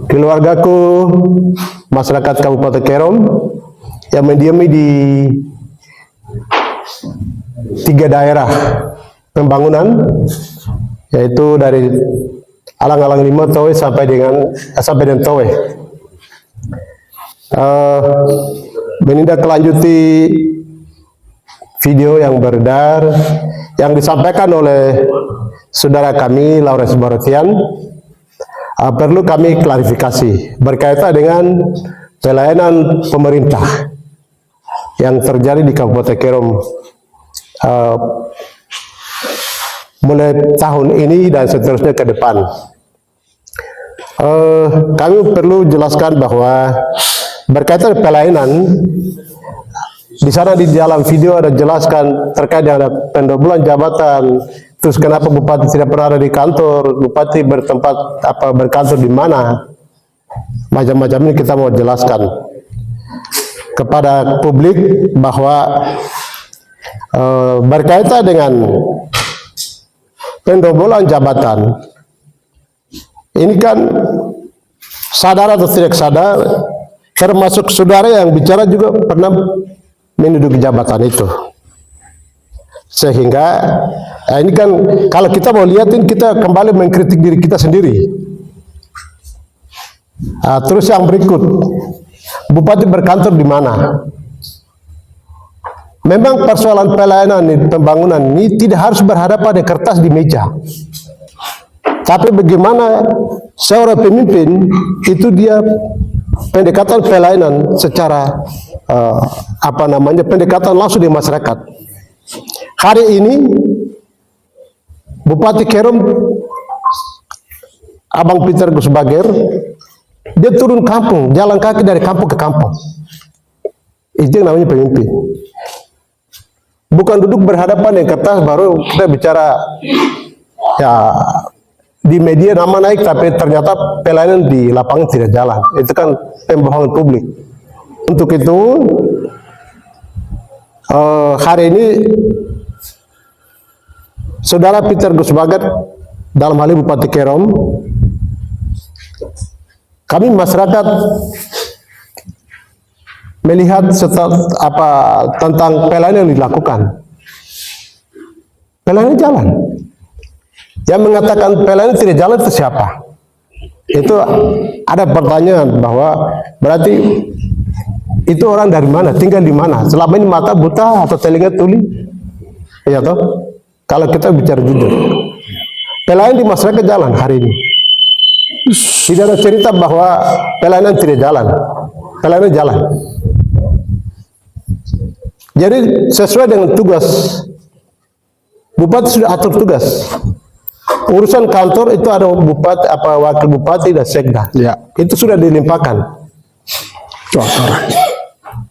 keluargaku, masyarakat Kabupaten Kerom yang mendiami di 3 daerah pembangunan, yaitu dari Alang-Alang 5 Towe sampai dengan Towe. Menindaklanjuti video yang beredar yang disampaikan oleh saudara kami Lawrence Borotian, perlu kami klarifikasi berkaitan dengan pelayanan pemerintah yang terjadi di Kabupaten Kerom mulai tahun ini dan seterusnya ke depan. Kami perlu jelaskan bahwa berkaitan pelayanan, di sana di dalam video ada jelaskan terkait dengan pendobelan jabatan, terus kenapa bupati tidak pernah ada di kantor, bupati berkantor di mana, macam-macam ini kita mau jelaskan kepada publik bahwa berkaitan dengan pendobelan jabatan ini kan sadar atau tidak sadar, termasuk saudara yang bicara juga pernah menduduki jabatan itu. Sehingga ini kan kalau kita mau lihatin, kita kembali mengkritik diri kita sendiri. Terus yang berikut, bupati berkantor di mana? Memang persoalan pelayanan pembangunan ini tidak harus berhadapan dengan kertas di meja. Tapi bagaimana seorang pemimpin itu dia pendekatan pelayanan secara pendekatan langsung di masyarakat. Hari ini Bupati Kerom Abang Peter Gusbager, dia turun kampung, jalan kaki dari kampung ke kampung. Itu yang namanya pemimpin. Bukan duduk berhadapan dengan kertas baru kita bicara ya di media nama naik, tapi ternyata pelayanan di lapangan tidak jalan. Itu kan pembohongan publik. Untuk itu hari ini Saudara Peter Gusbager dalam hal ini Bupati Kerom, kami masyarakat melihat tentang pelayanan yang dilakukan. Pelayanan jalan. Yang mengatakan pelayanan tidak jalan itu siapa? Itu ada pertanyaan bahwa berarti itu orang dari mana, tinggal di mana? Selama ini mata buta atau telinga tuli? Ya toh? Kalau kita bicara jujur, pelayanan di masyarakat jalan hari ini. Tidak ada cerita bahwa pelayanan tidak jalan. Pelayanan jalan. Jadi sesuai dengan tugas, Bupati sudah atur tugas. Urusan kantor itu ada bupati, wakil bupati dan sekda. Ya, itu sudah dilimpahkan.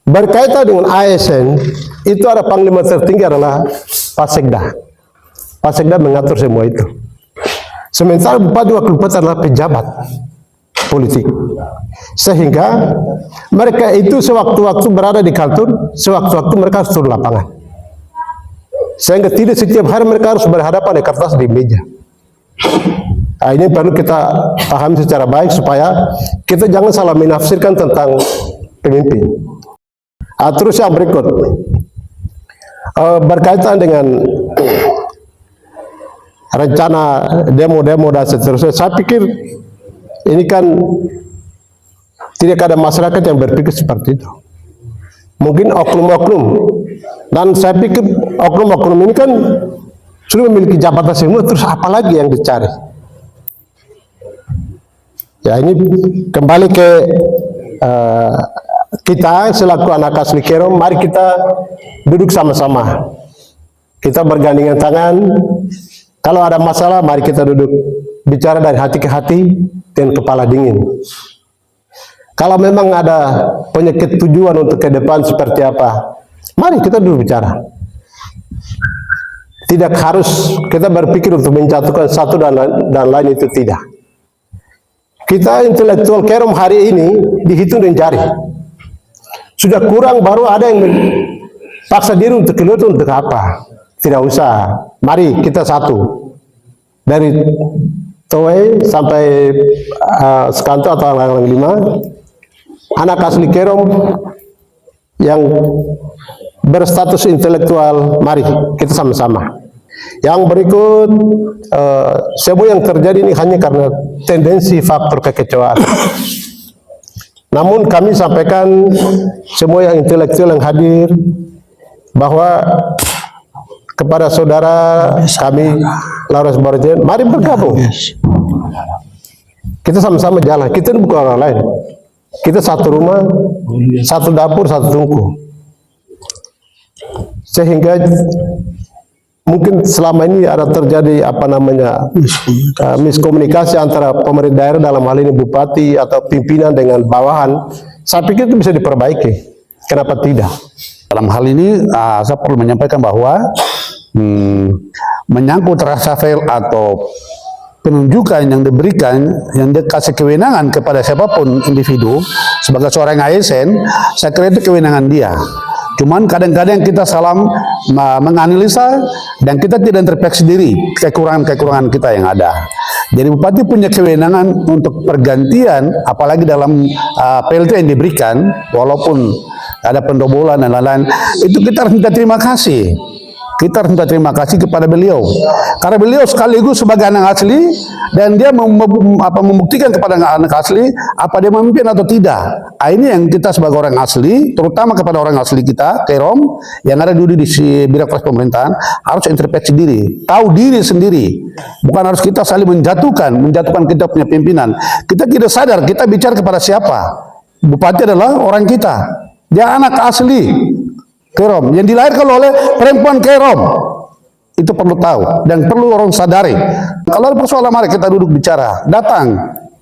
Berkaitan dengan ASN, itu ada panglima tertinggi adalah Pak Sekda. Pak Sekda mengatur semua itu. Sementara bupati wakil bupati adalah pejabat politik. Sehingga mereka itu sewaktu-waktu berada di kantor, sewaktu-waktu mereka harus turun lapangan. Sehingga tidak setiap hari mereka harus berhadapan dengan kertas di meja. Ini perlu kita pahami secara baik supaya kita jangan salah menafsirkan tentang pemimpin. Terus yang berikut, berkaitan dengan rencana demo-demo dan seterusnya, saya pikir ini kan tidak ada masyarakat yang berpikir seperti itu. Mungkin oknum-oknum, dan saya pikir oknum-oknum ini kan sudah memiliki jabatan semua, terus apa lagi yang dicari? Ya, ini kembali ke kita selaku anak asli Kerom, mari kita duduk sama-sama. Kita bergandengan tangan. Kalau ada masalah, mari kita duduk bicara dari hati ke hati dan kepala dingin. Kalau memang ada penyakit tujuan untuk ke depan seperti apa, mari kita duduk bicara. Tidak harus kita berpikir untuk menjatuhkan satu dan lain, itu tidak. Kita intelektual Kerom hari ini dihitung dengan jari. Sudah kurang baru ada yang paksa diri untuk keluar, untuk apa? Tidak usah. Mari kita satu. Dari Toei sampai Sekanto atau Alang 5, anak asli Kerom yang berstatus intelektual, mari kita sama-sama. Yang berikut, semua yang terjadi ini hanya karena tendensi faktor kekecewaan. Namun kami sampaikan semua yang intelektual yang hadir bahwa kepada saudara kami Lawrence Borjen, mari bergabung. Kita sama-sama jalan. Kita ini bukan orang lain. Kita satu rumah, satu dapur, satu tungku. Sehingga mungkin selama ini ada terjadi miskomunikasi antara pemerintah daerah, dalam hal ini bupati atau pimpinan dengan bawahan. Saya pikir itu bisa diperbaiki. Kenapa tidak? Dalam hal ini saya perlu menyampaikan bahwa menyangkut rasa fair atau penunjukan yang diberikan, yang dikasih kewenangan kepada siapapun individu sebagai seorang ASN, saya kira itu kewenangan dia. Cuman kadang-kadang kita salah menganalisa dan kita tidak introspeksi diri kekurangan-kekurangan kita yang ada. Jadi bupati punya kewenangan untuk pergantian, apalagi dalam PLT yang diberikan, walaupun ada pendobolan dan lain-lain, itu kita harus minta terima kasih. Kita harus minta terima kasih kepada beliau, karena beliau sekaligus sebagai anak asli dan dia membuktikan kepada anak asli apa dia memimpin atau tidak. Ini yang kita sebagai orang asli, terutama kepada orang asli kita Kerom yang ada di birokrasi pemerintahan, harus introspeksi diri, tahu diri sendiri. Bukan harus kita saling menjatuhkan kita punya pimpinan. Kita tidak sadar kita bicara kepada siapa. Bupati adalah orang kita, dia anak asli Kerom yang dilahirkan oleh perempuan Kerom. Itu perlu tahu dan perlu orang sadari. Kalau ada persoalan, mari kita duduk bicara, datang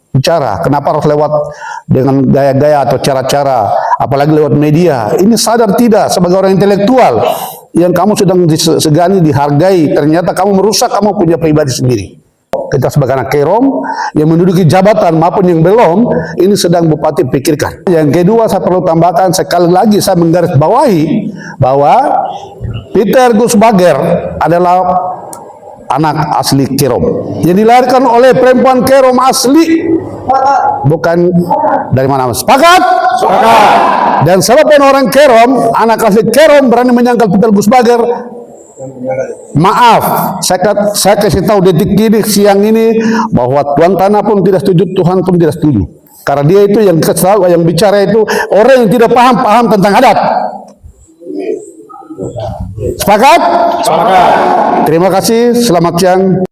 bicara. Kenapa harus lewat dengan gaya-gaya atau cara-cara, apalagi lewat media? Ini sadar tidak sebagai orang intelektual yang kamu sedang disegani, dihargai, ternyata kamu merusak kamu punya pribadi sendiri. Kita sebagai anak Kerom yang menduduki jabatan maupun yang belum, ini sedang bupati pikirkan. Yang kedua, saya perlu tambahkan sekali lagi, saya menggarisbawahi bahwa Peter Gusbager adalah anak asli Kerom yang dilahirkan oleh perempuan Kerom asli, bukan dari mana. Sepakat? Sepakat. Dan siapapun orang Kerom, anak asli Kerom berani menyangkal Peter Gusbager, maaf, saya kasih tahu detik ini, siang ini, bahwa tuan tanah pun tidak setuju, Tuhan pun tidak setuju. Karena dia itu yang bicara itu orang yang tidak paham tentang adat. Sepakat? Sepakat. Terima kasih, selamat siang.